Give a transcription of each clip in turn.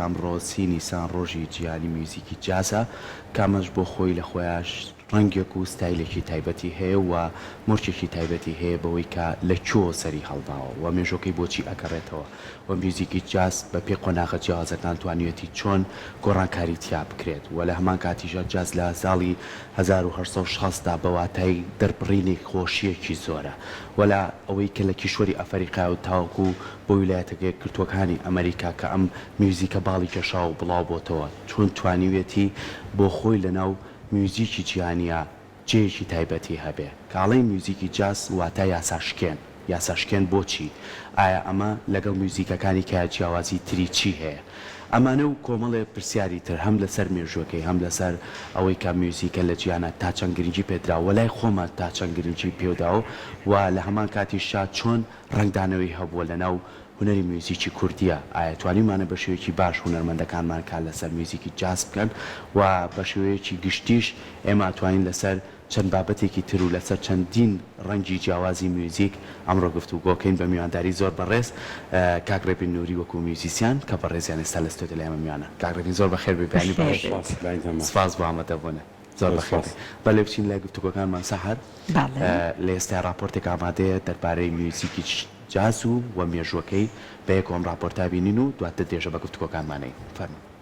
ئەمڕۆ 30 نیسان ڕۆژی جیهانی میوزیکی جازە کامەش بۆ خۆی لە خۆیاش ڕەنگێک و ستایلێکی تایبەتی هەیە و مرچێکی تایبەتی هەیە بەوەی کە لە چۆ سەری هەڵداوە و مێژۆکەی بۆچی ئەگەڕێتەوە و میوزیکی جاز بە پێ قۆناغە جیازەکان توانیوێتی چۆن گۆڕانکاری تیا بکرێت و لە هەمان کاتیژە جاز لە ساڵی 1960دا بەواتای دەربڕینی خۆشیەکی زۆرە وەلا ئەوەی کە لە کیشوەری ئەفریقا و تاوەکو بۆ ویلایەتە یەکگرتووەکانی ئەمریکا کە ئەم میوزیکە باڵی کێشا و بڵاو بۆتەوە چۆن توانیوێتی بۆ خۆی لەناو میوزیکی جیهانیە جێیەکی تایبەتی هەبێ کاڵی میوزیکی جاز واتە یاساشکێن یاساشکێن بۆچی ئایا ئەمە لەگەڵ میوزیکەکانی کە جیاوازی تری چی هەیە ئەمانە و کۆمەڵێ پرسیاری تر هەم لەسەر مێژوەکەی هەم لەسەر ئەوەی کە میوزیکە لە جیانە تا چەند گرنگی پێدرا وەلای خۆمە تا چەند گرنگی پێداوە و لە هەمان کاتیشا چۆن ڕنگدانەوەی هەبووە لەناو هونەری میوزیکی کوردیە ئایا توانیمانە بە شێوەیەکی باش هونەرمەندەکانمان کار لەسەر میوزیکی جاز بکەن و بە شێوەیەکی گشتیش ئێمە توانین لەسەر چەند بابەتێکی تر و لەسەر چەندین ڕەنگی جیاوازی میوزیک ئەمڕۆ گفتوگۆکەین بە میوانداری زۆر بەڕێز کاکڕێبین نووری وەکو میوزیسیان کە بەڕێزیان ئێستا لە ستۆدیۆ لای ئێمە میوانە کاکڕێبین زۆر بەخێر بێبیانی باش سپاس بۆ ئامادەبوونە زۆر بەخێر بەڵێ بچین لای گفتوگۆکانمان سەحەر لە ئێستا راپۆرتێک ئامادەیە دەربارەی میوزیکی جاز و مێژوەکەی بە یەکۆم راپۆرتا بینین و دواتر دێژە بە گفتوگۆکانمانەی فەرموو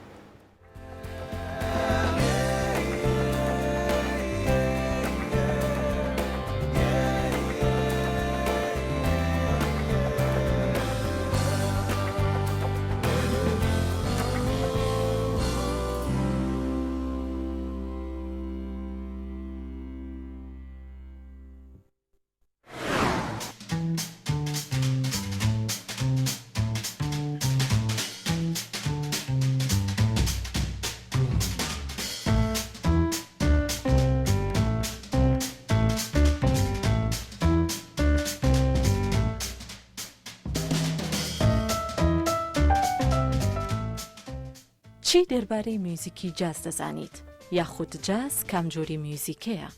چی دەربارەی میوزیکی جاز دەزانیت یاخود جاز کام جۆری میوزیکەیە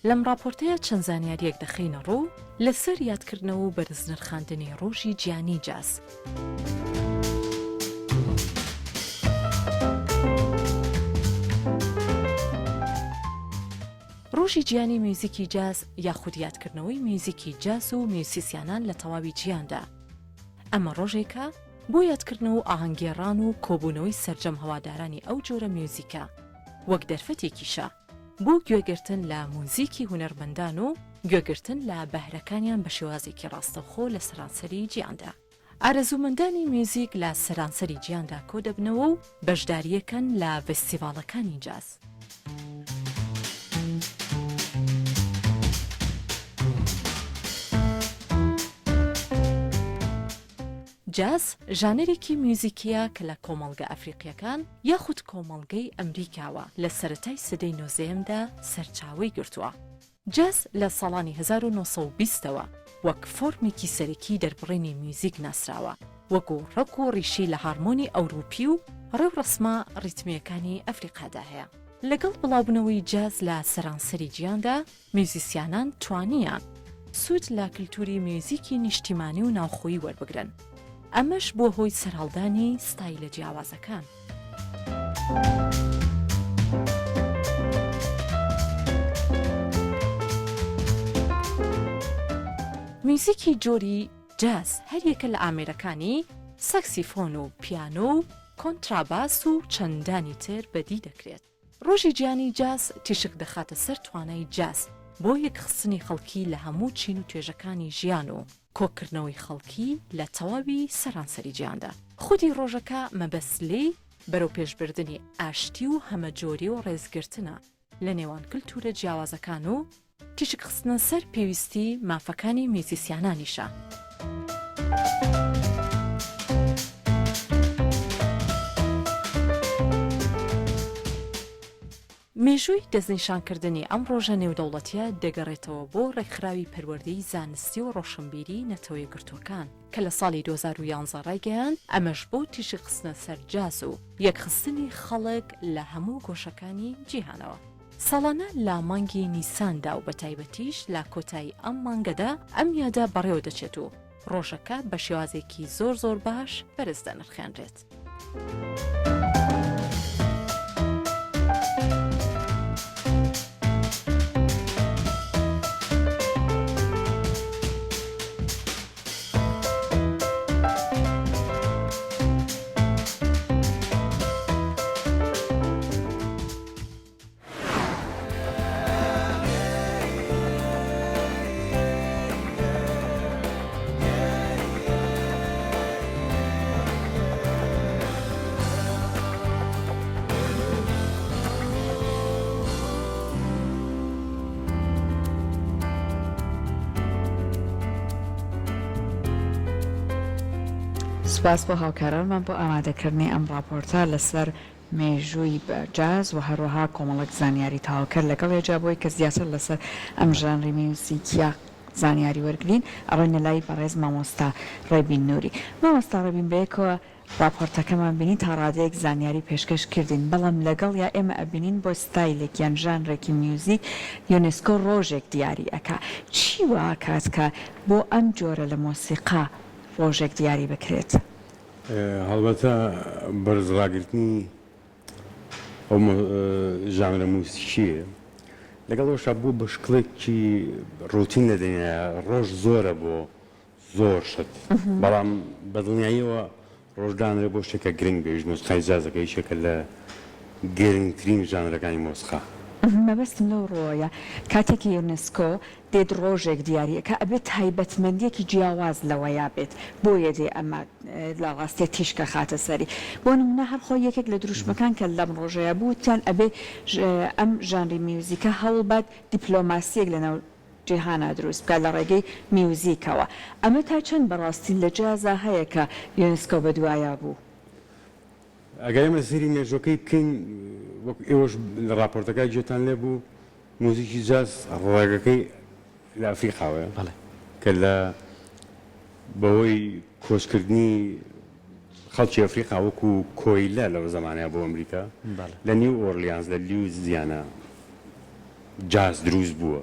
لەم راپۆرتەیە چەند زانیاریەک دەخینە ڕوو لەسەر یادکردنەوە و بەرزنرخاندنی ڕۆژی جیهانی جاز ڕۆژی جیهانی میوزیکی جاز یاخود یادکردنەوەی میوزیکی جاز و میوسیسیانان لە تەواوی جیهاندا ئەمە ڕۆژێکە بۆ یادکردنەوە ئاهەنگگێڕان و کۆبوونەوەی سەرجەم هەوادارانی ئەو جۆرە میوزیکە وەک دەرفەتێکیشە بۆ گوێگرتن لە موزیکی هونەرمەندان و گوێگرتن لە بەهرەکانیان بە شێوازێکی ڕاستەوخۆ لە سەرانسەری جیهاندا ئارەزوومەندانی میوزیک لە سەرانسەری جیهاندا کۆ دەبنەوە و بەشداریەکەن لە فستیڤاڵەکانی جاز جاز ژانێرێکی میوزیکیە کە لە کۆمەڵگە ئەفریقیەکان یاخود کۆمەڵگەی ئەمریکاوە لە سەرەتای سەدەی 19ەمدا سەرچاوەی گرتووە. جاز لە ساڵانی 1920ەوە وەک فۆرمێکی سەرەکی دەربڕینی میوزیک ناسراوە وەکو ڕەک و ڕیشی لە هارمۆنی ئەوروپی و ڕێوڕەسمە ڕیتمیەکانی ئەفریقادا هەیە. لەگەڵ بڵاوبوونەوەی جاز لە سەرانسەری جیهاندا میوزیسیانان توانیان سوود لە کللتوری میوزیکی نیشتیمانی و ناوخۆیی وەربگرن. ئەمەش بۆ هۆی سەرهەڵدانی ستایلە جیاوازەکان. میوزیکی جۆری جاز هەریەکە لە ئامێرەکانی ساکسیفۆن و پیانۆ و کۆنتراباس و چەندانی تر بەدی دەکرێت. ڕۆژی جیهانی جاز تیشک دەخاتە سەر توانای جاز بۆ یەکخستنی خەڵکی لە هەموو چین و توێژەکانی ژیان و کۆکردنەوەی خەڵکی لە تەواوی سەرانسەری جیهاندا. خودی ڕۆژەکە مەبەسلەی بەرەو پێشبردننی ئاشتی و هەمەجۆری و ڕێزگرتنە لە نێوان کللتورە جیاوازەکان و تیشک خستنە سەر پێویستی مافەکانی میوزیسیانانیشە. مێژووی دەستنیشانکردنی ئەم ڕۆژە نێودەوڵەتیە دەگەڕێتەوە بۆ ڕێکخراوی پەروەردەی زانستی و ڕۆشنبیری نەتەوەی گرتوەکان کە لە ساڵی 2011 ڕایگەیاند ئەمەش بۆ تیشی خستنە سەر جاز و یەکخستنی خەڵک لە هەموو گۆشەکانی جیهانەوە. ساڵانە لە مانگی نیساندا و بە تایبەتیش لە کۆتایی ئەم مانگەدا ئەم یادە بەڕێوە دەچێت و ڕۆژەکە بە شێوازێکی زۆر باش بەرز دەنرخێنرێت. سپاس بۆ هاوکارانمان بۆ ئامادەکردنی ئەم راپۆرتە لەسەر مێژووی جاز و هەروەها کۆمەڵک زانیاری تاواکرد لەگەڵ ێجا بۆی کە زیاتر لەسەر ئەم ژانری میوزیکیا زانیاری وەرگین ئەڕۆینە لای بەڕێز مامۆستا ڕێبین نووری. مامۆستا ڕێبین بەیەکەوە راپۆرتەکەمان بینین تا ڕادەیەک زانیاری پێشکەش کردین، بەڵام لەگەڵ یا ئێمە ئەبینین بۆ ستایلێک یان ژانرێکی میوزیک یونسکۆ ڕۆژێک دیاری ئەکا. چی وا کات کە بۆ ئەم جۆرە لە مۆسیقا ڕۆژێک دیاری بکرێت؟ هەڵبەتە بەرزڕاگرتنی ئەو ژانرە موسیقیە لەگەڵەوەشە بوو بە شکڵێکی ڕوتین لە دنیا ڕۆژ زۆرە بۆ زۆر شت، بەڵام بەدڵنیاییەوە ڕۆژدانرە بۆ شتێکە گرنگ بێژ مۆسیقای جازەکە هیچێکە لە گرنگترین ژانرەکانی مۆسیقا. مەبەستم لەو ڕۆیە کاتێکی یونسکۆ دێت ڕۆژێک دیاریەکە ئەبێت تایبەتمەندیەکی جیاواز لەوەیا بێت بۆیە دێ ئەمە لە ڕاستێ تیشکە خاتە سەری. بۆ نمونە هەر خۆی یەکێک لە دروشمەکان کە لەم ڕۆژەیە بووتیان ئەبێ ئەم ژانری میوزیکە هەوڵبات دیپلۆماسیەک لەناو جیهانە دروست بکات لە ڕێگەی میوزیکەوە. ئەمە تا چەند بەڕاستی لە جازا هەیە کە یونسکۆ بەدوایە بوو؟ ئەگەر ئێمە سەری مێژوەکەی بکەین وەک ئێوەش لە راپۆرتەکە گوێتان لێ بوو موزیکی جاز ڕێگەکەی لە ئەفریقاوەیە کە لە بەهۆی کۆچکردنی خەڵکی ئەفریقا وەکو کۆیلە لەو زەمانەیە بۆ ئەمریکا لە نیو ئۆرلیانز لە لیوزیانە جاز دروست بووە.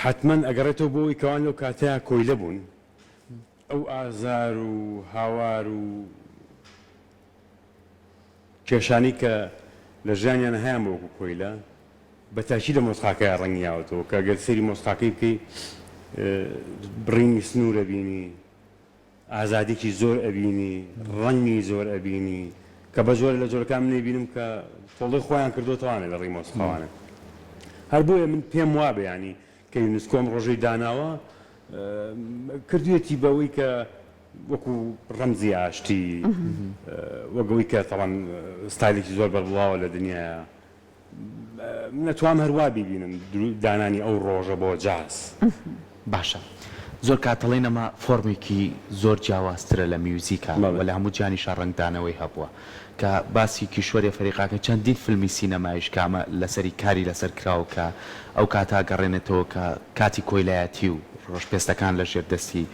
حتمما ئەگەڕێتەوە بۆ ئەوەی کەوان لەو کاتەیە کۆیلە بوون ئەو ئازار و هاوار و کێشانی کە لە ژیانیان هەیە بۆکو کۆیلە بە تاکی لە مۆسیقاکەی ڕەنگیاوەتەوە کە گەر سەری مۆسیقاکەی بکەی بڕینی سنوور ئەبینی، ئازادێکی زۆر ئەبینی، ڕەنگی زۆر ئەبینی کە بە زۆر لە جۆرەکان نێبینم کە تۆڵی خۆیان کردوتەوانێت لە ڕێی مۆسیقاوانە. هەر بۆیە من پێم وابێ ینی کە یونسکۆم ڕۆژەی داناوە کردوێتی بەوەی کە وەکو ڕەمزی ئاشتی وەگەوەی کە تەڵەن ستایلێکی زۆر بەربڵاوە لە دنیاە نەتوام هەروە بیبینم دانانی ئەو ڕۆژە بۆ جاز. باشە زۆر کاتەڵێن ئەمە فۆرمێکی زۆر جیاوازترە لە میوزیکە و لە هەموو جانیشە ڕنگدانەوەی هەبووە کە باسی کیشوەری فەریقاکە چەندین فیلمی سینەمایش کامە لەسەری کاری لەسەر کراوە کە ئەو کاتا گەڕێنێتەوە کە کاتی کۆیلایەتی و ڕۆژپێستەکان لە ژێردەستی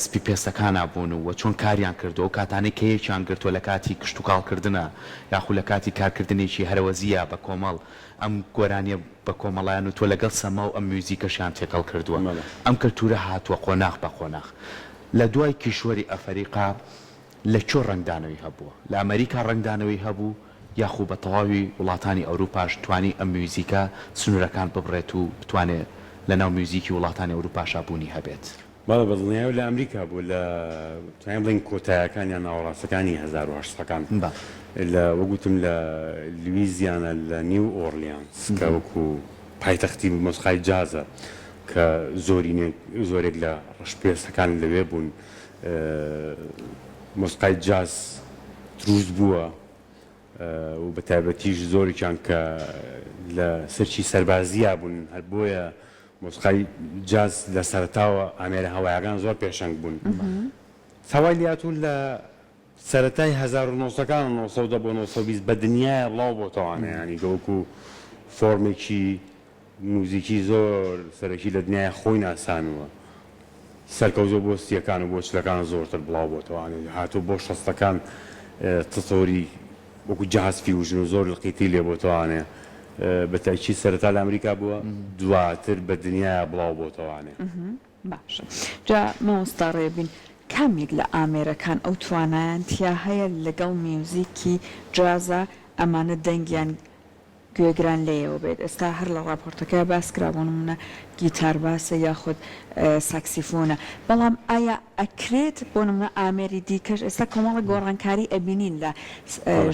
سپی پێستەکانە بوون و چۆن کاریان کردو و کاتانەی کە یەکیان گرتووە لە کاتی کشت و کاڵکردنە یاخو لە کاتی کارکردنێکی هەرەوەزیە بە کۆمەڵ ئەم گۆرانیە بە کۆمەڵیان و تۆ لەگەڵ سەما و ئەم میوزیکەشیان تێکەڵ کردووە. ئەم کەلتورە هاتووە قۆناغ بە قۆناغ. لە دوای کیشوەری ئەفریقا لە چۆ ڕنگدانەوەی هەبووە؟ لە ئەمریکا ڕنگدانەوەی هەبوو یاخو بە تەواوی وڵاتانی ئەوروپاش توانی ئەم میوزیکە سنوورەکان ببڕێت و بتوانێت لە ناو میوزیکی وڵاتانی ئەوروپاشا بوونی هەبێت؟ بەڵێ بەدڵنیاییەوە لە ئەمریکا بوو لە توانین بڵین کۆتاییەکانیان ناوەڕاستەکانی 1800ەکان لە وەگوتم لە لویزیانە لە نیو ئۆرلیانز کە وەکو پایتەختی مۆسیقای جازە کە زۆرێک لە ڕەشپێستەکان لەوێ بوون مۆسیقای جاز دروست بووە و بە تایبەتیش زۆرێکیان کە لە سەرچی سەربازیە بوون هەر بۆیە مۆسیقای جاز لە سەرەتاوە ئامێرە هەوایەکان زۆر پێشەنگ بوون. ساوای لاتوو لە سەرەتای 1970ەکان 1970 بۆ 1920 بە دنیای بڵاو بۆتەوانە ینی گەوەکو فۆرمێکی موزیکی زۆر سەرەکی لە دنیای خۆی ناسانوە سەرکەوتۆ بۆ ستیەکان و بۆ چلەکان زۆرتر بڵاو بۆتەوانێت هاتوو بۆ شەستەکان تسۆری وەکو جاز فیوژن و زۆر لقیتی لێ بۆتەوانێ بە تاکی سەرەتا لە ئەمریکا بووە دواتر بە دنیای بڵاو بۆتەوانێ. باشە جا مامۆستا ڕێبین کامێک لە ئامێرەکان ئەو توانایان تیا هەیە لەگەڵ میوزیکی جازە ئەمانە دەنگیان گوێگران لێەوە بێت ئێستا هەر لە راپۆرتەکە باس کرا بۆ نمونە گیتار باسە یاخود ساکسیفۆنە بەڵام ئایا ئەکرێت بۆ نمونە ئامێری دیکەش ئێستا کۆمەڵە گۆڕانکاری ئەبینین لە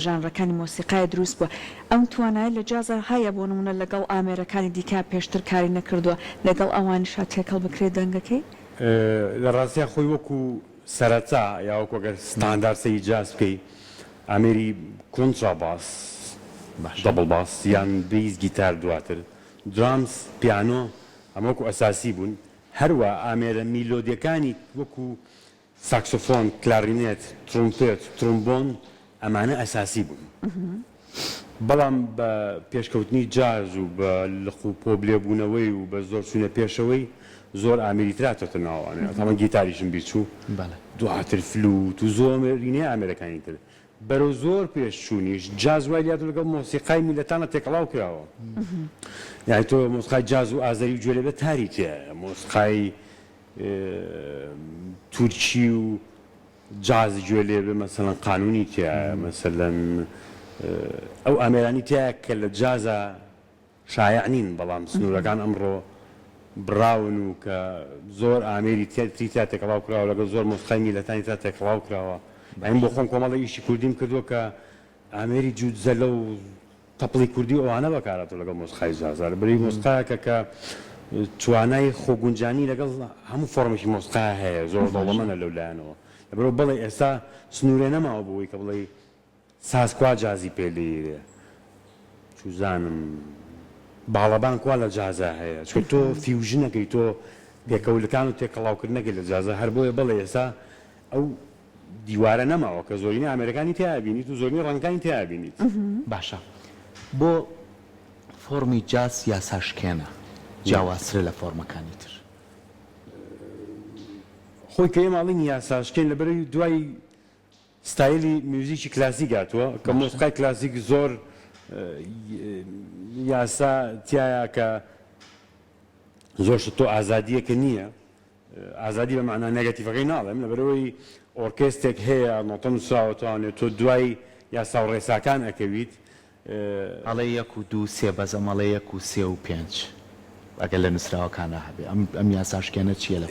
ژانڕەکانی مۆسیقای دروست بووە ئەم توانای لە جازە هەیە بۆ نمونە لەگەڵ ئامێرەکانی دیکە پێشتر کاری نەکردووە لەگەڵ ئەوانیشا تێکەڵ بکرێت دەنگەکەی لە ڕاستیە خۆی وەکو سەرەتا یا وەکو ئەگەر ستانداردی جاز بکەی ئامێری کۆنتراباس دەبڵ باس یان بیس گیتار دواتر درامز پیانۆ ئەمەکو ئەساسی بوون هەروە ئامێرە میلۆدیەکانی وەکو ساکسۆفۆن کلارینێت ترومپێت ترومبۆن ئەمانە ئەساسی بوون بەڵام بە پێشکەوتنی جاز و بە لەخ و پۆبلێبوونەوەی و بە زۆر چوونە پێشەوەی زۆر ئامێریتراتۆتە ناوانێ ئەمە گیتاریشم بیرچوو دواتر فلوت و زۆرینێ ئامێرەکانی تر بەرەو زۆر پێشچوونیش جاز وای لات لەگەڵ مۆسیقای میلەتانە تێکەڵاو کراوە یعنی تۆ مۆسیقای جاز و ئازەری و گوێ لێبێ تاری تێیە مۆسیقای تورکی و جاز گوێ لێبێ مەسەڵەن قانونی تێیە مەسەڵەن ئەو ئامێرانی تایە کە لە جازە شایع نین بەڵام سنوورەکان ئەمڕۆ براون و کە زۆر ئامێری تری تا تێکەڵاو کراوە لەگەڵ زۆر مۆسیقای میلەتانی تا تێکەڵاو کراوە ئەین بۆ خۆم کۆمەڵی ئیشی کوردیم کردووە کە ئامێری جوودزەلە و تەپڵی کوردی ئەوانە بەکاراتەوە لەگەڵ مۆسیقای جازە لەبەری مۆسیقایەکە کە توانای خۆگونجانی لەگەڵ هەموو فۆرمێکی مۆسیقا هەیە زۆر دەوڵەمەندە لەولایەنەوە لەبەرەوە بڵێ ئێستا سنوورێ نەماوە بۆی کە بڵێ سازکوا جازی پێ لێرێ چوزانم باڵەبان کوا لە جازە هەیە چکە تۆ فیوژنەکەی تۆ پێکەوتەکان و تێکەڵاوکردنەکەی لە جازە هەر بۆیە بڵێ ئێستا ئەو دیوارە نەماوە کە زۆرینی ئامێرەکانی تیابینیت و زۆرینی ڕەنگەکانی تیابینیت باشە بۆ فۆرمی جاز یاساشکێنە جیاوازترە لە فۆرمەکانی تر خۆی کە ئێماڵین یاساشکێن لەبەرەوەی دوای ستایلی میوزیکی کلاسیک هاتووە کە مۆسیقای کلاسیک زۆر یاسا تایە کە زۆر تۆ ئازادیەکە نییە ئازادی بە معنای نێگەتیڤەکەی ناڵێم لەبەرەوەی ئۆرکێستێک هەیە نۆتە نووسراوەتوانێت تۆ دوای یاسا و ڕێساکان ئەکەویت ئەڵێ 1 و 2 3 بەزە مەڵێ 1 و 3 و 5 ئەگەر لە نووسراوەکانە هەبێ ئەم یاساشکێنە چییە لە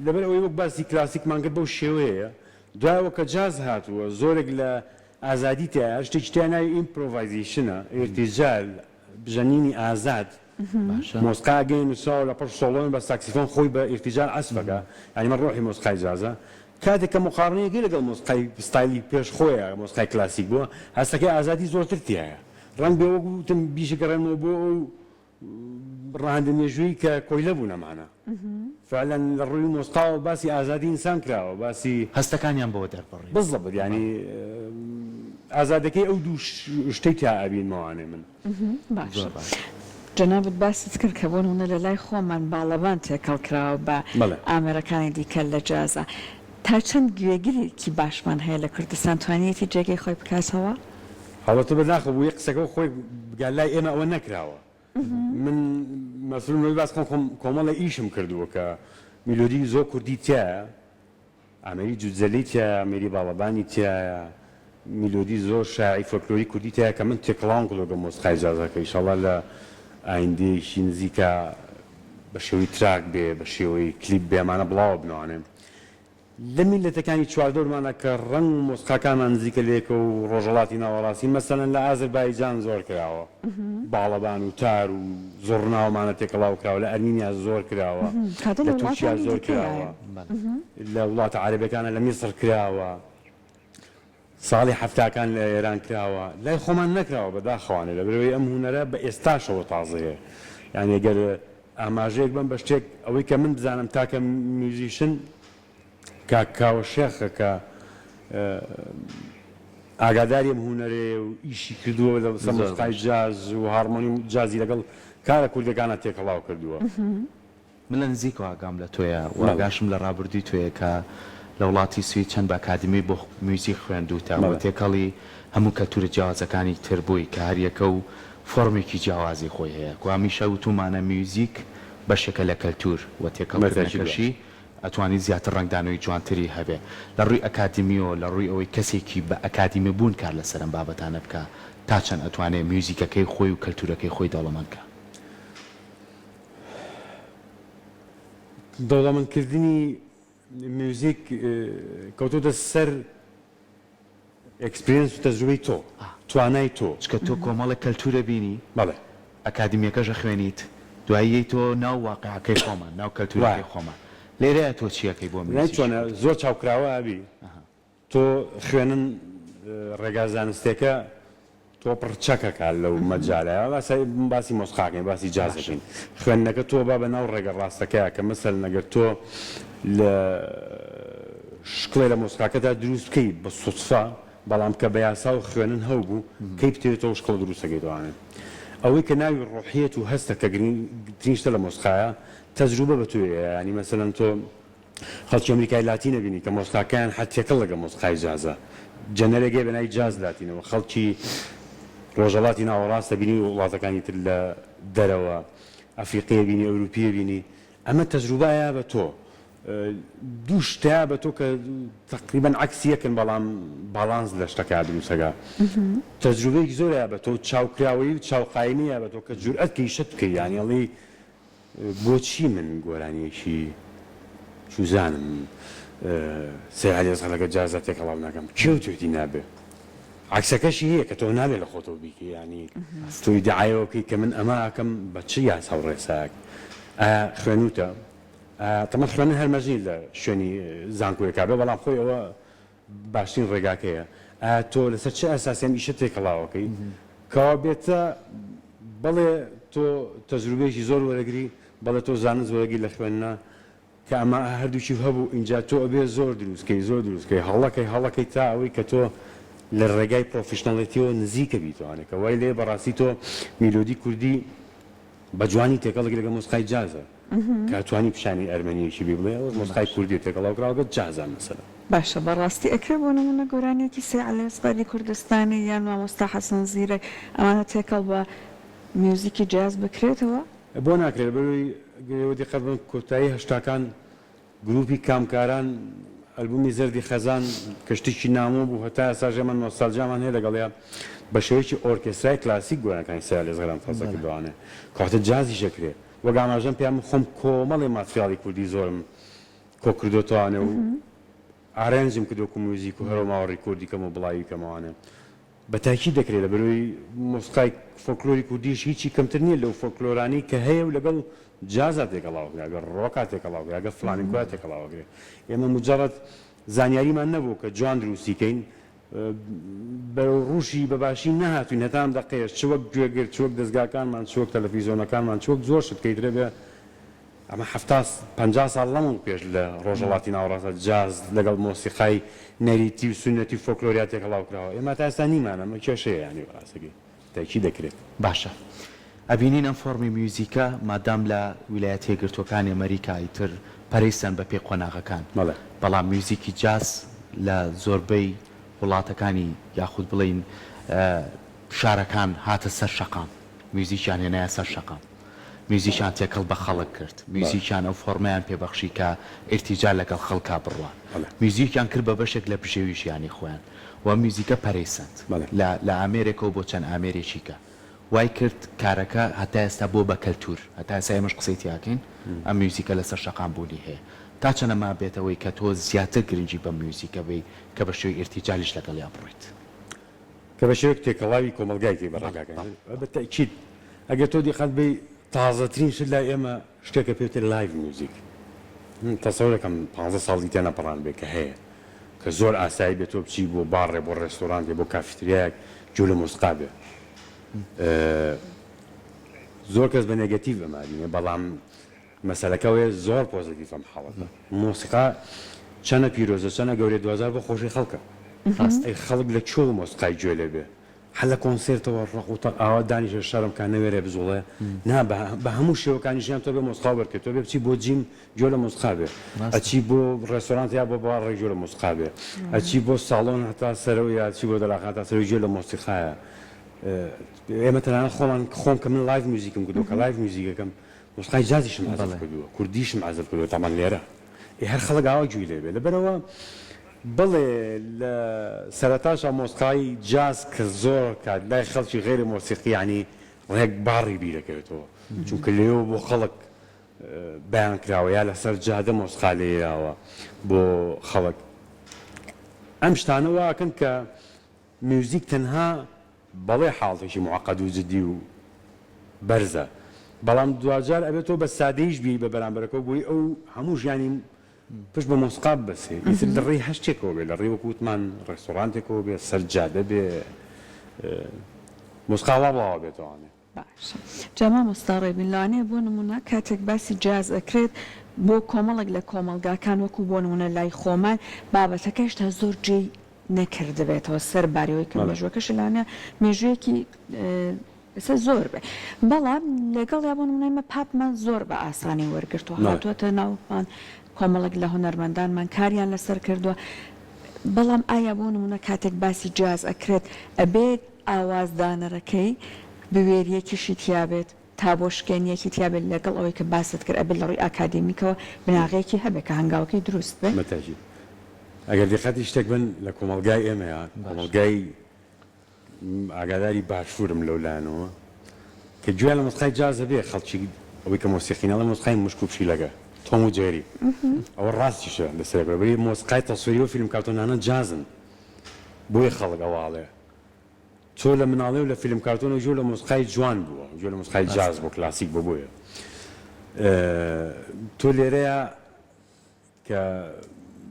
لەبەر ئەوەی وەک باسی کلاسیکمان کرد بەو شێوەیە دوایەوە کە جاز هاتووە زۆرێک لە ئازادی تایە شتێکی تیا ناوی ئیمپرۆڤایزیشنە ئێرتیجال بژەنینی ئازاد مۆسیقا گەی نووسراوە لە پشت سۆڵۆن بە ساکسیفۆن خۆی بە ئێرتیجال ئەسبەکە یعنی مە ڕۆحی مۆسیقای جازە کاتێک کە مقارنەیەکی لەگەڵ مۆسیقای ستایلی پێش خۆیە مۆسیقای کلاسیک بووە هەستەکەی ئازادی زۆرتر تایە ڕەنگ بێ وەک وتم بیشەگەڕێنەوە بۆ ئەو ڕاهەندە مێژووی کە کۆیلە بوون ئەمانە فعلا لە ڕووی مۆسیقاوە باسی ئازادی ئینسان کراوە باسی هەستەکانیان بۆ دەربڕی بزڵبت ینی ئازادەکەی ئەو دوو شتەی تا ئەبینمەوانێ من باش جەنابەت باست کرد کە بۆ نمونە لە لای خۆمان باڵەبان تێکەڵ کراوە بە ئامێرەکانی دیکە لە جازە تا چەند گوێگرێکی باشمان هەیە لە کوردستان توانیەتی جێگەی خۆی بکاتەوە هەڵەتە بەداخە بوو یە قسەکە خۆی بگال لای ئێمە ئەوە نەکراوە من مەسئولەوەی باس کۆمەڵە ئیشم کردووە کە میلۆدی زۆر کوردی تایە ئامێری جوودزەلی تایە ئامێری باڵەبانی تایە میلۆدی زۆر شاعری فۆلکلۆری کوردی تایە کە من تێکەڵاوم کردووە مۆسیقای جازەکە ئینشاڵڵا لە ئایندەیەکی نزیکە بە شێوەی تراک بێ بە شێوەی کلیپ بێمانە بڵاوە بنوانێ لە میلەتەکانی چواردۆرمانە کە ڕەنگ مۆسیقاکانمان نزیکە لێکە و ڕۆژەڵاتی ناوەڕاستی مەسەلەن لە ئازەربایجان زۆر کراوە باڵەبان و تار و زۆر ناومانە تێکەڵاو کراوە لە ئەرمینیا زۆر کراوە لە تورکیا زۆر کراوە لە وڵاتە عەرەبیەکانە لە میسر کراوە ساڵی هەفتاکان لە ئێران کراوە لای خۆمان نەکراوە بەداخەوانێ لەبەرەوەی ئەم هونەرە بە ئێستاشەوە تازەیە یعنی ئەگەر ئاماژەیەک بم بە شتێک ئەوەی کە من بزانم تاکە میوزیشن کاکاوە شێخە کە ئاگاداری ئەم هونەرێ و ئیشی کردووە لە مۆسیقای جاز و هارمۆنی و جازی لەگەڵ کارە کوردەکانە تێکەڵاو کردووە من لە نزیکەوە ئاگام لە تۆیە واگاشم لە ڕابردووی تۆیە کە لە وڵاتی سوید چەند بە ئاکادمی بۆ میوزیک خوێندووتەوە تێکەڵی هەموو کەلتورە جیاوازەکانی تر بووی کە هەریەکە و فۆرمێکی جیاوازی خۆی هەیە کو هەمیشە وتومانە میوزیک بەشێکە لە کەلتور و تێکەڵکردنەکەشی ئەتوانی زیاتر ڕنگدانەوەی جوانتری هەبێ لە ڕووی ئەکادمیۆ لە ڕووی ئەوەی کەسێکی بە ئەکادمی بوون کار لەسەر ئەم بابەتانە بکە تا چەند ئەتوانێت میوزیکەکەی خۆی و کەلتورەکەی خۆی دەوڵەمەندکە. دەوڵەمەندکردنی میوزیک کەوتۆتە سەر ئەکسپریەنس و تەجروبەی تۆ توانای تۆ چکە تۆ کۆمەڵە کەلتورە بینی بەڵێ ئەکادمیەکەژە خوێنیت دوایی تۆ ناو واقعەکەی خۆمان ناو کەلتورەکەی خۆمان لێرەیە تۆ چیەکەی بۆ چۆنە زۆر چاوکراوە ئابی تۆ خوێنن ڕێگا زانستێکە تۆ پڕچەکەکە لەو مەجارەیە باسی مۆسقاکەین باسی جازەکەین خوێندنەکە تۆ با بە ناو ڕێگە ڕاستەکەیە کە مەسەل نەگەر تۆ لە شکڵێ لە مۆسقاکەدا دروست بکەیت بە سوچفا بەڵام کە بە یاسا و خوێنن هەو بوو کەی بتێتەوە شکڵ دروستەکەی دوانێت ئەوەی کە ناوی ڕۆحیەت و هەستە کە گرنگترینشتە لە مۆسقایە تەجروبە بە توێ ینی مەسەلەن تۆ خەڵکی ئەمریکای لاتینە بینی کە مۆسقاکەیان حەتیەکە لەگە مۆسقای جازە جەنەرێگەی بەنای جاز لاتینەوە خەڵکی ڕۆژەڵاتی ناوەڕاستە بینی و وڵاتەکانی تر لە دەرەوە ئەفریقیە بینی ئەوروپیە بینی ئەمە تەجروبایە بە تۆ دوو شتیا بە تۆ کە تقریبان عکسیەکەن بەڵام باڵانس لە شتەکە دروستەکە تەجروبەیەکی زۆرە بە تۆ چاوکراوەی و چاوقاینیە بە تۆ کە جورئەتکەی شت بکەی یانیڵی بۆچی من گۆرانیەکی چوزانم سێعالی ئەزغەڵەکە جازاتێک هەڵاو ناکەم کێو توێتی نابێ عکسەکەشی هەیە کە تۆ نابێت لە خۆتەوە بیکە ینی تۆی دعایەوەکەی کە من ئەمە ئەکەم بە چ یاسا و ڕێساک خوێنوتە تەمە خوێنن هەرمەژنی لە شوێنی زانکۆیەکە بێ بەڵام خۆی ئەوە باشترین ڕێگاکەیە تۆ لەسەر چه ئەساسیان ئیشە تێکەڵاوەکەی کەوا بێتە بەڵێ تۆ تەجروبەیەکی زۆر وەرەگری بەڵێ تۆ زانست وەرەگری لە خوێننا کە ئەمە هەردووچی هەبوو اینجا تۆ ئەبێ زۆر دروستکەی زۆر دروستکەی هەڵەکەی تا ئەوەی کە تۆ لە ڕێگای پرۆفیشنەڵەتیەوە نزیکە بیتوانێت کە وای لێ بەڕاستی تۆ میلۆدی کوردی بە جوانی تێکەڵێک لەگە مۆسقای جازە کاتوانی پیشانی ئەرمەنیەکی بێ بڵێ ئەوە مۆسقای کوردی تێکەڵاوکراوەکە جازان مەسەلە باشە بەڕاستی ئەکرێ بۆ نمونە گۆرانێکی سێعەلی ئەسپەری کوردستانی یان مامۆستا حەسەن زیرەک ئەمانە تێکەڵ بە میوزیکی جاز بکرێتەوە بۆ ناکرێت بەروی دیقەت بن کۆتایی هەشتاکان گروپی کامکاران ئەلبومی زەردی خەزان کەشتێکی نامۆ بوو هەتا ئێساژێمە نۆستالژیامان هەیە لەگەڵیا بە شێوەیەکی ئۆرکێسترای کلاسیک گۆرانەکانی سێعالی ئەزغەڵان تازە کردوانێ کاتە جازی شەکرێ وەک ئاماژەم پێیان خۆم کۆمەڵی ماتریاڵی کوردی زۆرم کۆ کردوتوانێ و ئارێنجم کردوکو موزیک و هەرۆ ماوەڕی کوردیکەم و بڵاوی کەمەوانێ بە تاکی دەکرێت لە بەروی مۆسیقای فۆکلۆری کوردیش هیچی کەمتر نییە لەو فۆکلۆرانی کە هەیە و لەگەڵ جازا تێکەڵاوەکرێ ئەگەر ڕۆکا تێکەڵاوکرێ ئەگەر فڵانی کوێ تێکەڵاوەکرێ ئێمە مجەڕەت زانیاریمان نەبوو کە جوان دروستیکەین بەرەو ڕوشی بەباشی نەهاتوین هەتام دەقەیەش چ وەک گوێگر چ وەک دەستگاکانمان چ وەک تەلەڤیزۆنەکانمان چ وەک زۆر شت کەیترێ بێ ئەمە 50 ساڵ لەمون پێش لە ڕۆژەڵاتی ناوەڕاستە جاز لەگەڵ مۆسیقای نەریتی و سنەتی فۆکلۆریات تێکەڵاوکراوە ئێمە تا ئێستا نیمانە ئەمە کێشەیە ینی ڕاستەکەی تاکی دەکرێت باشە ئەبینین ئەم فۆرمی میوزیکە مادام لە ویلایەتە یەکگرتووەکانی ئەمریکای تر پەرەیسەن بە پێ قۆناغەکان بەڵام میوزیکی جاز لە زۆربەی وڵاتەکانی یاخود بڵین شارەکان هاتە سەر شەقام میوزیکیان هێنایە سەر شەقام میوزیکیان تێکەڵ بە خەڵک کرد میوزیکیان ئەو فۆرمەیان پێبەخشی کە ئێرتیجا لەگەڵ خەڵکا بڕوان میوزیکیان کرد بە بەشێک لە پژێویشیانی خۆیان و میوزیکە پەرەیسەند لە ئامێرێکەوە بۆ چەند ئامێرێکیکە وای کرد کارەکە هەتا ئێستا بۆ بە کەلتور هەتا ئێستا ئێمەش قسەی تیاکەین ئەم میوزیکە لەسەر شەقام بوونی هەیە تا چەنە ما بێتەوەی کە تۆ زیاتر گرنگی بە میوزیکە بی کە بە شێوەی ئێرتیجالیش لەگەڵ یا بڕیت کە بە شێوەیەک تێکەڵاوی کۆمەلگایکی بەڕێگاکەن بەتەکید ئەگەر تۆ دیقەت بی تازەترین شت لای ئێمە شتێکە پێوتر لایڤ میوزیک تەسەوورەکەم 15 ساڵی تێ نەپەڕان بێ کە هەیە کە زۆر ئاسایی بێت تۆ بچی بۆ باڕێ بۆ ڕێستۆران بێ بۆ کافیتریایەک جوو لە مۆسیقا بێ زۆر کەس بە نێگەتیڤ ئەمانینێ بەڵام مەسەلەکەوێ زۆر پۆزیتیڤ ئەم حاڵەتە مۆسیقا چەنە پیرۆزە چەنە گەورەی 2000 بۆ خۆشی خەڵکە ئەی خەڵک لە چۆ مۆسیقای گوێ لێ بێ هەر لە کۆنسێرتەوە ڕقوتە ئاوا دانیشە شەرم کە نەوێرێ بزوڵێ نا بە هەموو شێوەکانیشیان تۆ بێ مۆسیقا وەرکرد تۆ بێ بچی بۆ جیم گوێ لە مۆسیقا بێ ئەچی بۆ ڕێستۆرانت یا بۆ باڕێ گوێ لە مۆسیقا بێ ئەچی بۆ ساڵۆن هەتا سەرەوە یا چی بۆ دەلاخات تا سەرەوەی گوێ لە مۆسیقایە ئێمە تەنانەت خۆم کە من لایڤ میوزیکم کردو کە لایڤ میوزیکەکەم مۆسیقای جازیشم حەزف کردووە کوردیشم حەزف کردووە تامان لێرە هەر خەڵک ئاوا گوێی لێ بێ لەبەرەوە بڵێ لە سەرەتاشە مۆسیقای جاز کە زۆر کات لای خەڵکی غێری مۆسیقی ینی ڕێک باڕی بیرەکەوێتەوە چونکە لێەوە بۆ خەڵک بەیان کراوە یا لەسەر جادە مۆسیقا لێراوە بۆ خەڵک ئەم شتانەوە ئەکەن کە میوزیک تەنها بەڵێ حاڵێکی معقد و جدی و بەرزە بەڵام دوجار ئەبێتەوە بە سادەیش بی بە بەرامبەرەکەەوە بۆی ئەو هەموو ژیانی پشت بە مۆسیقا بەسێ ئیتر لە ڕێی هەشتێکەوە بێ لە ڕێ وەکووتمان ڕێستۆرانتێکەوە بێ سەر جادە بێ مۆسیقاوا بڵاوە بێتەوانێ باشە جاما مۆستا ڕێبینلانێ بۆ نمونە کاتێک باسی جاز ئەکرێت بۆ کۆمەڵێک لە کۆمەلگاکان وەکو بۆ نمونە لای خۆمان بابەتەکە هێشتا زۆر جێی نەکردبێتەوە سەر بارەوەی کە مێژوەکەش لانە مێژوەیەکی ئێستا زۆر بێ بەڵام لەگەڵ یا بۆ نمونەمە پاپمان زۆر بە ئاسانی وەرگرتووە هاتووەتە ناومان کۆمەڵک لە هونەرمەندانمان کاریان لەسەر کردووە بەڵام ئایا بۆ نمونە کاتێک باسی جاز ئەکرێت ئەبێت ئاوازدانەرەکەی بوێریەکیشی تیابێت تا بۆ شکێنیەکی تیابێت لەگەڵ ئەوەی کە باست کرد ئەبێت لە ڕووی ئاکادمیکەوە بناغەیەکی هەبێت کە هەنگاوەکەی دروست بێت مەتاژی ئەگەر دقەتی شتێک بن لە کۆمەلگای ئێمەیە کۆمەلگای ئاگاداری باشوورم لەولانەوە کە گوێ لە مۆسیقای جازە بێ خەڵکی ئەوەی کە مۆسیقینەڵە مۆسیقای مشک و پشیلەکە تۆم و جێری ئەوە ڕاستیشە لەسەر بەری مۆسیقای تەسووری و فیلم کارتۆنانە جازن بۆیە خەڵک ئەواڵێ تۆ لە مناڵێ و لە فیلم کارتۆن و ژۆ لە مۆسیقای جوان بووە ژۆ لە مۆسیقای جاز بۆ کلاسیک بۆ بۆیە تۆ لێرەیە کە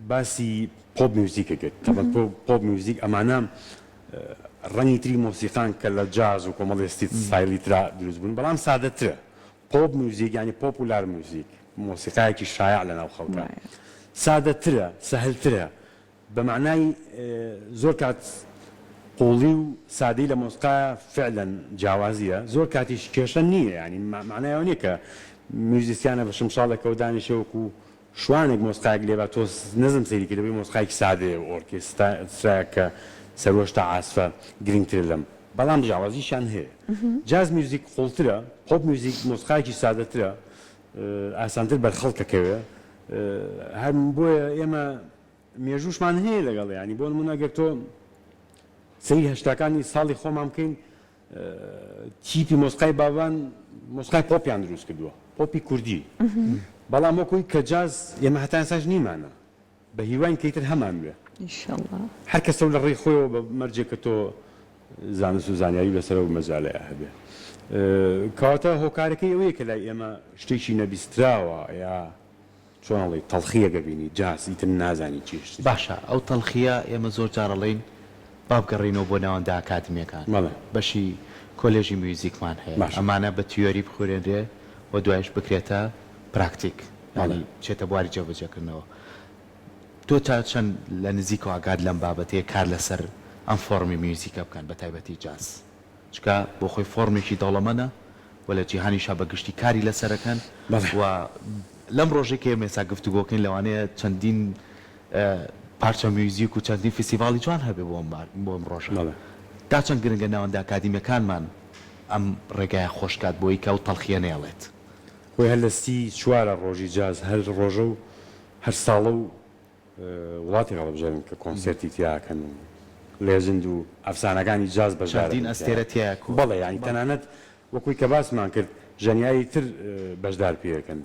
باسی پۆپ میوزیکەکەت پۆپ میوزیک ئەمانە ڕەنگی تری مۆسیقان کە لە جاز و کۆمەڵێستی سایلی ترا دروست بوون بەڵام سادەترە پۆپ میوزیک ینی پۆپولار میوزیک مۆسیقایەکی شایع لەناو خەڵکە سادەترە سەهلترە بە معنای زۆر کات قوڵی و سادەی لە مۆسیقا فعلا جیاوازیە زۆر کاتیش کێشە نییە ینی معنایەوە نییە کە میوزیسیانە بە شمشاڵێکەوە دانیشەوەکو شوانێک مۆسیقایەک لێبە تۆ نەزم سەیری کرد بێ مۆسیقایەکی سادەیە ئۆرکێسترایە کە سەرۆشتا عاسفە گرنگتر لەم بەڵام جیاوازیشان هەیە جاز میوزیک قوڵترە پۆپ میوزیک مۆسیقایەکی سادەترە ئاسانتر بەرخەڵکەکەوێ هەر بۆیە ئێمە مێژوشمان هەیە لەگەڵ ینی بۆ نمونە ئەگەر تۆ سەیری هەشتاکانی ساڵی خۆمان بکەین تیپی مۆسیقای باوان مۆسیقای پۆپیان دروست کردووە پۆپی کوردی بەڵام وەکوی کە جاز ئێمە هەتا ئێستاش نیمانە بە هیوان کەیتر هەمان بێ هەر کەسە لە ڕێی خۆیەوە بە مەرجێک کە تۆ زانست و زانیاری لەسەرەوە مەجالەیە هەبێ کەواتە هۆکارەکەی ئەوەیە کە لای ئێمە شتێکی نەبیستراوە یا چۆنڵی تەڵخیەکە بینی جاز ئیتر نازانی چیشت باشە ئەو تەڵخیە ئێمە زۆر جارەڵین بابگەڕینەوە بۆ ناوەندا ئاکادمیەکان بەشی کۆلێژی میوزیکمان هەیە ئەمانە بە تیۆری بخورێنرێ و دوایش بکرێتە پراکتیک چێتە بواری جێبەجێکردنەوە تۆ تا چەند لە نزیکەوە ئاگاد لەم بابەتەیە کار لەسەر ئەم فۆرمی میوزیکە بکەن بە تایبەتی جاز چکە بۆ خۆی فۆرمێکی دەوڵەمەنە و لە جیهانیشا بە گشتی کاری لەسەرەکەن و لەم ڕۆژێکی ئێمێسا گفتوگۆکەین لەوانەیە چەندین پارچە میوزیک و چەندین فستیڤاڵی جوان هەبێ بۆ ئەم ڕۆژە تا چەند گرنگە ناوەندە ئاکادمیەکانمان ئەم ڕێگایە خۆشکات بۆی کە ئەو تەڵخیە نێڵێت خۆی هەر لەستی چوارە ڕۆژی جاز هەر ڕۆژە و هەر ساڵە و وڵاتی هەڵبژێن کە کۆنسێرتی تیاکەن و لێژند و ئەفسانەکانی جاز بەشدارین ئەستێرەتیە بەڵێ ینی تەنانەت وەکوی کە باسمان کرد ژەنیاری تر بەشدار پێەکەن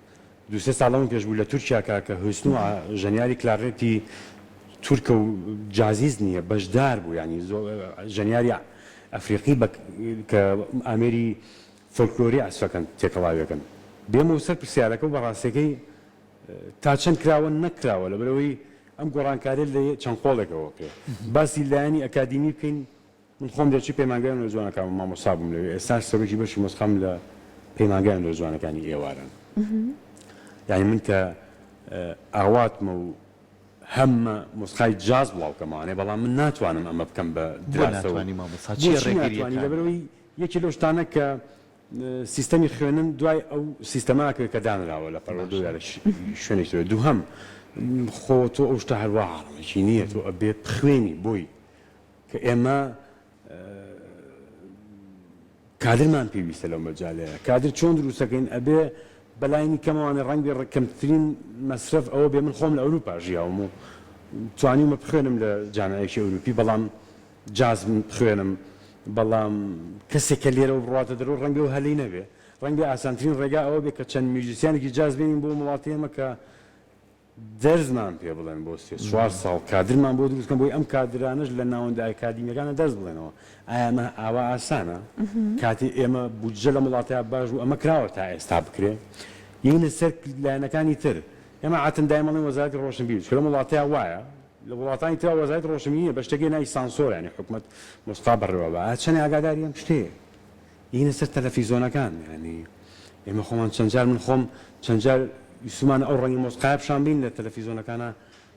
دو سێ ساڵەوە پێش بوو لە تورکیاکە کە هوسن و ژەنیاری کلاڕێتی تورکە و جازیز نییە بەشدار بوو ینی ژەنیاری ئەفریقی کە ئامێری فۆلکلۆری ئەسفەکەن تێکەڵاویەکەن بێمە و سەر پرسیارەکە و بەڕاستەکەی تا چەند کراوە نەکراوە لە بەرەوەی ئەم گۆڕانکارێت لە چەند قۆڵێکەوە کرد باسی لایەنی ئەکادمی بکەین من خۆم دەچی پەیمانگەیان لە جوانەکان مامۆستا بووم لەوێ ئێستاش سەرۆکی بەشی مۆسیقام لە پەیمانگەیان لە جوانەکانی ئێوارن یعنی من کە ئاواتمە و هەممە مۆسیقای جاز بڵاوکەمانێ بەڵام من ناتوانم ئەمە بکەم بە دراسەوە لە بەرەوەی یەکی لەو شتانە کە سیستەمی خوێنن دوای ئەو سیستەماکە کە دانراوە لە پەروەردە شوێنێک دووهەم خۆ تۆ ئەو شتە هەروە هەڵەمێکی نییە تۆ ئەبێ بخوێنی بۆی کە ئێمە کادرمان پێویستە لەو مەجالەیە کادر چۆن دروستەکەین ئەبێ بەلایانی کەمەوانە ڕەنگی ڕکەمترین مەصرف ئەوە بێ من خۆم لە ئەوروپا ژیاوم و توانیمە بخوێنم لە جامعەیەکی ئەوروپی بەڵام جاز بخوێنم بەڵام کەسێک کە لێرە بڕاتە دەرەوە ڕەنگە و هەلەی نەبێ ڕەنگە ئاسانترین ڕێگا ئەوە بێ کە چەند میوزیسیانێکی جاز بێنین بۆ وڵاتی ئێمە کە دەرزمان پێ بڵێن بۆ 3 ساڵ کادرمان بۆ دروستکەم بۆی ئەم کادرانش لە ناوەندە ئەکادیمیەکانە دەست بڵێنەوە ئایا ئەمە ئاوا ئاسانە کاتی ئێمە بودجە لە وڵاتیا باش و ئەمە کراوە تا ئێستا بکرێ یەنە سەر لایەنەکانی تر ئێمە عاتن دایمەڵی وەزارەتی ڕۆشنبیر چکە لە وڵاتیا وایە لە وڵاتانی ترا وەزارەتی ڕۆشنبیریە بە شتێکی ناوی سانسۆر یعنی حکومەت مۆستا بەڕێوە بە چەند ئاگاداری ئەم شتەیە یەنە سەر تەلەڤیزۆنەکان ینی ئێمە خۆمان چەند جار من خۆم چەند جار یسومان ئەو ڕەنگی مۆسیقای پیشان بین لە تەلەڤیزۆنەکانە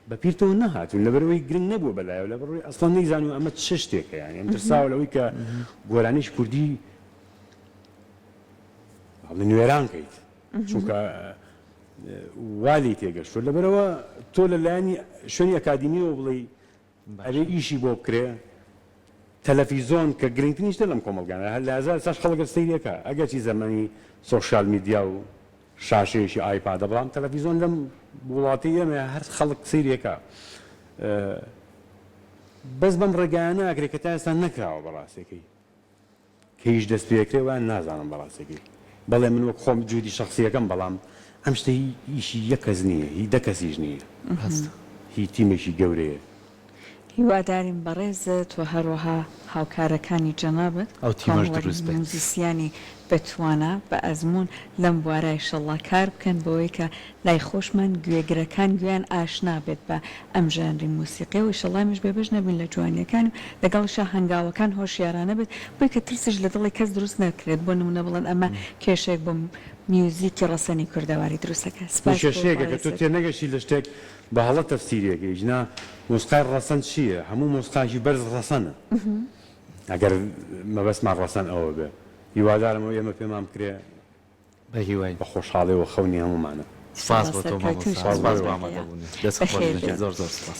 بە پیرتەوە نەهاتون لەبەرەوەی گرنگ نەبووە بەلایەوە لەبەرەوەی ئەسڵان نەیزانیوە ئەمە چ شتێکە یعنی ئەم ترساوە لەوەی کە گۆرانیش کوردی نوێران کەیت چونکە والی تێگەشتوە لەبەرەوە تۆ لەلایەنی شوێنی ئەکادیمیەوە بڵێ ئەرێ ئیشی بۆ بکرێ تەلەڤیزۆن کە گرنگترینیشتە لەم کۆمەلگانە هەر لە 1000 خەڵک سەیرەکە ئەگەرچی زەمانی سۆشیال میدیا و شاشەیەکی ئایپادە بەڵام تەلەڤیزۆن لەم وڵاتی ئێمە هەر خەڵک سەیرەکە بەس بەم ڕێگایانە ئەگرێت کە تا ئێستا نەکراوە بەڕاستێکی کە هیچ دەست پێکرێوە نازانم بەڕاستێکی بەڵێ من وەک خۆم جوودی شخصیەکەم بەڵام ئەم شتە ئیشی یەک کەس نییە هی دە کەسیش نییە هی تیمێکی گەورەیە هیواداریم بەڕێزت و هەروەها هاوکارەکانی جەنابەت ئەو تیمەش دروست بێت موزیسیانی بتوانە بە ئەزمون لەم بوارای شەڵا کار بکەن بەوەی کە لای خۆشمان گوێگرەکان گویان ئاشنا بێت بە ئەم ژانری موسیقی و شەڵامیش بێبش نەبین لە جوانیەکان و لەگەڵشە هەنگاوەکان هۆشیارانە بێت بۆی کە ترسش لە دڵی کەس دروست نەکرێت بۆ نمونە بڵێن ئەمە کێشێک بۆ میوزیکی ڕەسەنی کوردەواری دروستەکە کێشەیەکە کە تۆ تێنەگەشی لە شتێک بە هەڵە تەفسیرێکی ژنا مۆسیقای ڕەسەن چییە هەموو مۆسیقاژی بەرز ڕەسەنە ئەگەر مەبەستمان ڕەسەن ئەوە بێ هیوادارمەوە ئێمە پێمان بکرێ بە هیوای بە خۆشحاڵی و خەونی هەمومانە سپاس بۆ تۆ مامۆستا سپاس بۆ ئامادەبوونی دەست خۆش زۆر زۆر سپاس